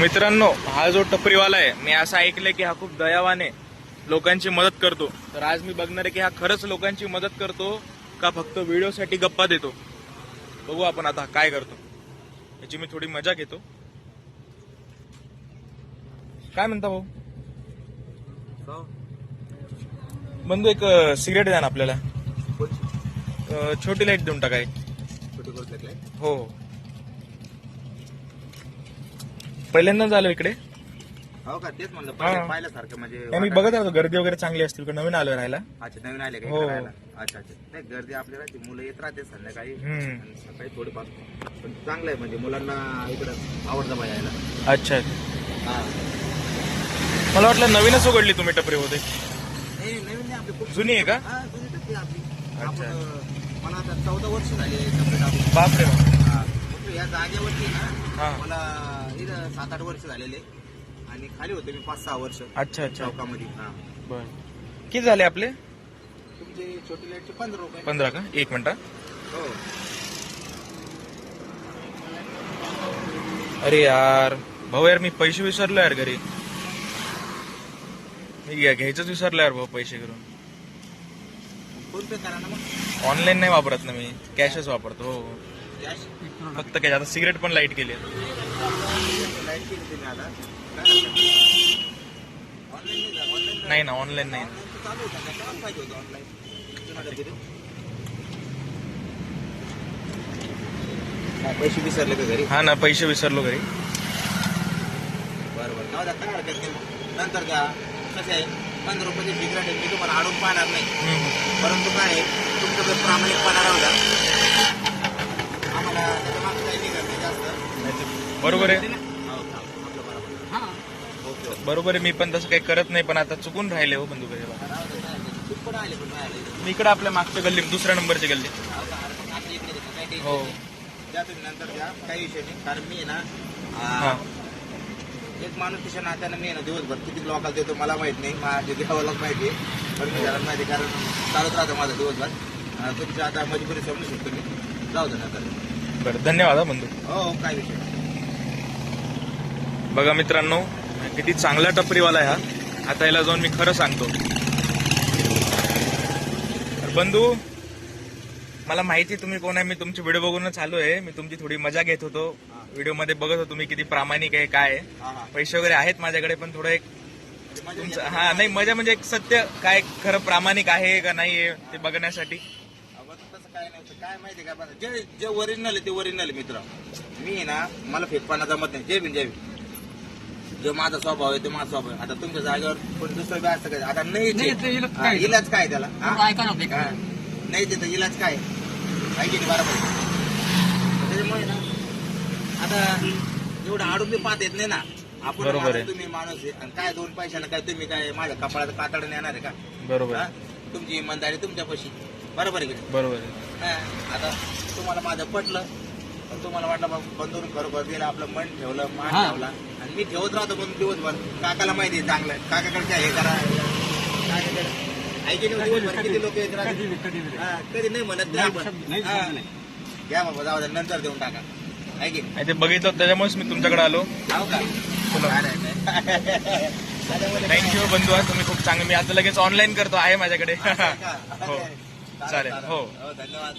मित्रांनो, हा जो टपरीवाला आहे, मी असं ऐकलंय की हा खूप दयावान आहे, लोकांची मदत करतो. तर आज मी बघणार आहे की हा खरंच लोकांची मदत करतो का फक्त व्हिडिओसाठी गप्पा देतो. बघू आपण आता काय करतो, याची मी थोडी मजा घेतो. काय म्हणता भाऊ? बंधू, एक सिगरेट द्या ना आपल्याला. छोटी लाईट देऊन टाकाय. हो, पहिल्यांदा झालो इकडे. हो का? तेच म्हणलं हा. पाहिल्यासारखं म्हणजे मी बघत राहतो, गर्दी वगैरे चांगली असतील का, नवीन आलोय राहायला. अच्छा, नवीन आले हो. का? अच्छा अच्छा. नाही, गर्दी आपल्याला ती मुलं येत राहते संध्याकाळी आणि सकाळी थोडीफार, पण चांगलं आहे म्हणजे मुलांना इकडं आवडतं बा यायला. अच्छा, हा. मला वाटलं नवीनच उघडली तुम्ही टपरी होते. नाही, नवीन नाही, आपली खूप जुनी आहे का? हा, जुनी टपरी आपली. अच्छा. आपण मला आता 14 वर्ष झाले टपरी टाकून. बापरे बाप. हा. म्हणजे या जागेवरती ना हा. मला इथं 7-8 वर्ष झालेले आणि खाली होते मी 5-6 वर्ष अच्छा अच्छा, चौकामध्ये. हा. बर. किती झाले आपले? तुमचे छोटी लाईटचे 15 रुपये. 15 का? एक मिनिट. हो. अरे यार भाऊ, यार मी पैसे विसरलो यार घरी. मी घ्यायचंच विसरलो यार भाऊ, पैसे करून. फोन पे करा ना मग. ऑनलाईन नाही वापरत ना मी, कॅशच वापरतो. हो, कॅश फक्त कॅश. आता सिगरेट पण लाईट केली. लाईट केली तुम्ही आता. ऑनलाईन नाही, ऑनलाईन नाही ना, ऑनलाईन नाही. चालू होतं का? काय पाहिजे होतं ऑनलाईन? पैसे विसरले का घरी? हा ना, पैसे विसरलो घरी. बरोबर, जाऊ द्या, काय हरकत नाही. नंतर द्या. कसं आहे, 15 रुपयाची सिगरेट आहे, मी तुम्हाला अडून पाहणार नाही. परंतु काय आहे, तुमच्याकडे प्रामाणिकपणा राहू द्या. आम्हाला त्याच्या मागं काही नाही करते जास्त. बरोबर आहे, हो, आपलं बरोबर. हा. ओके. बरोबर आहे. मी पण तसं काही करत नाही, पण आता चुकून राहिले हो बंधू घरी. खूप पण आले, पण राहिले. मी इकडे आपल्या मागच्या गल्ली, दुसऱ्या नंबरची गल्ली. आपल्या इकडे देतो, काही टेन्शन हो. नाही. द्या तुम्ही, नंतर द्या, काही विषय नाही. कारण मी आहे ना, हा. एक माणूस तिच्या नात्यानं मी आहे ना, दिवसभर किती लोकांना देतो मला माहित नाही, माझ्या देवालाच माहिती आहे, पण मी घराला माहिती आहे, कारण चालत राहतं माझं दिवसभर. तुमच्या आता मजबुरी समजू शकतो मी. जाऊ दे नंतर. बरं, धन्यवाद हा बंधू. हो, काय विषय नाही. बघा मित्रांनो, किती चांगला टपरीवाला आहे हा. आता याला जाऊन मी खरं सांगतो. तर बंधू, मला माहिती तुम्ही कोण आहे. मी तुमचे व्हिडिओ बघूनच आलो आहे. मी तुमची थोडी मजा घेत होतो. व्हिडिओ मध्ये बघत होतो तुम्ही किती प्रामाणिक आहे, काय आहे. हा हा. पैसे वगैरे आहेत माझ्याकडे, पण थोडं एक म्हणजे तुमचं, हा नाही, मजा म्हणजे एक सत्य काय खरं प्रामाणिक आहे का नाही आहे ते बघण्यासाठी. तसं काय नाही, काय माहिती का, जे जे ओरिजिनल आहे ते ओरिजिनल आहे मित्र. मी आहे ना, मला फेकपणा जमत नाही. जय भीम. जो माझा स्वभाव आहे ते माझा स्वभाव आहे. आता तुमच्या जागेवर पण दुसरं बी असतं काय? आता नाही, इलाज काय त्याला? नाही तिथं इलाज काय आहे की नाही? बरोबर. त्याच्यामुळे ना, आता एवढं आडून बी पाहत येत नाही ना आपण. बरोबर आहे. तुम्ही माणूस आहे आणि काय 2 पैशानं काय तुम्ही काय माझ्या कपाळाचं कातडं येणार आहे का? बरोबर हा? आहे. तुमची इमानदारी तुमच्यापाशी. बरोबर आहे की नाही? बरोबर आहे. हा. आता तुम्हाला माझं पटलं, पण तुम्हाला वाटलं बाबा बंधून खरोखर गेलं, आपलं मन ठेवलं, मान ठेवला, आणि मी ठेवत राहतो पण दिवसभर. काकाला माहिती आहे चांगलं, काकाकडे काय हे करा, काकाकडे ऐकी नाही, दिवसभर किती लोक येत राहते. हा, कधी नाही म्हणत नाही आपण. हा. घ्या बाबा, जाऊ द्या, नंतर देऊन टाका. ऐकी आणि ते बघितलं, त्याच्यामुळेच मी तुमच्याकडे आलो. हो का? थँक्यू बंधू, हा तुम्ही खूप चांगलं. मी आता लगेच ऑनलाईन करतो, आहे माझ्याकडे. हो, चालेल. हो, धन्यवाद.